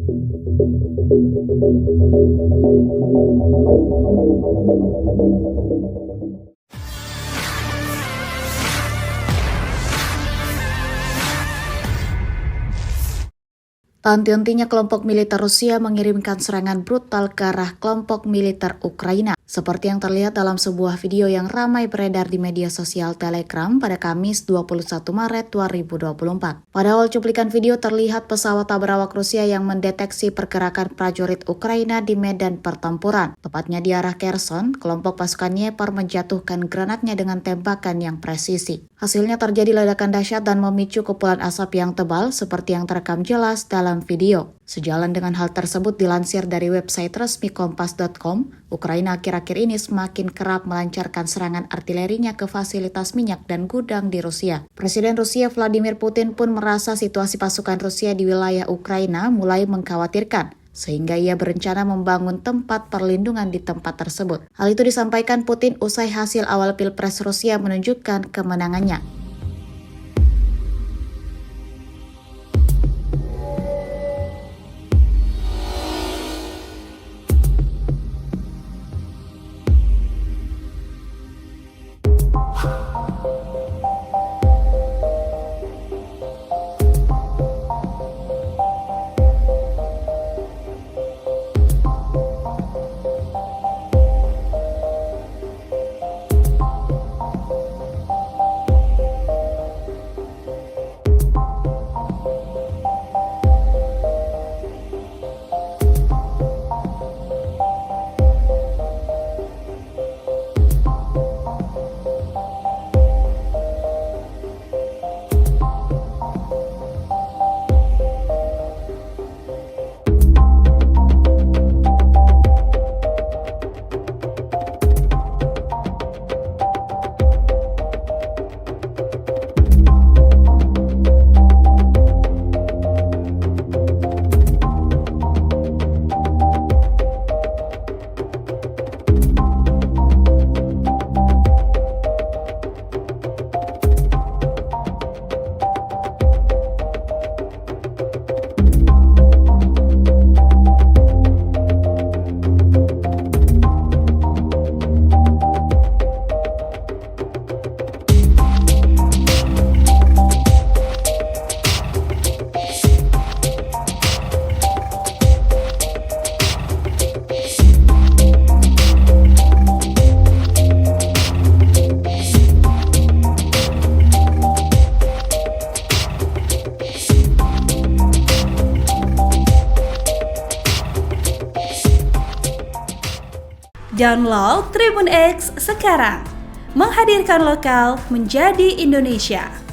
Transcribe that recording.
Tak henti-hentinya kelompok militer Rusia mengirimkan serangan brutal ke arah kelompok militer Ukraina, seperti yang terlihat dalam sebuah video yang ramai beredar di media sosial Telegram pada Kamis 21 Maret 2024. Pada awal cuplikan video terlihat pesawat tak berawak Rusia yang mendeteksi pergerakan prajurit Ukraina di medan pertempuran. Tepatnya di arah Kherson, kelompok pasukan Dnepr menjatuhkan granatnya dengan tembakan yang presisi. Hasilnya terjadi ledakan dahsyat dan memicu kepulan asap yang tebal seperti yang terekam jelas dalam video. Sejalan dengan hal tersebut dilansir dari website resmi kompas.com, Ukraina akhir-akhir ini semakin kerap melancarkan serangan artilerinya ke fasilitas minyak dan gudang di Rusia. Presiden Rusia Vladimir Putin pun merasa situasi pasukan Rusia di wilayah Ukraina mulai mengkhawatirkan, sehingga ia berencana membangun tempat perlindungan di tempat tersebut. Hal itu disampaikan Putin usai hasil awal Pilpres Rusia menunjukkan kemenangannya. Download Tribun X sekarang, menghadirkan lokal menjadi Indonesia.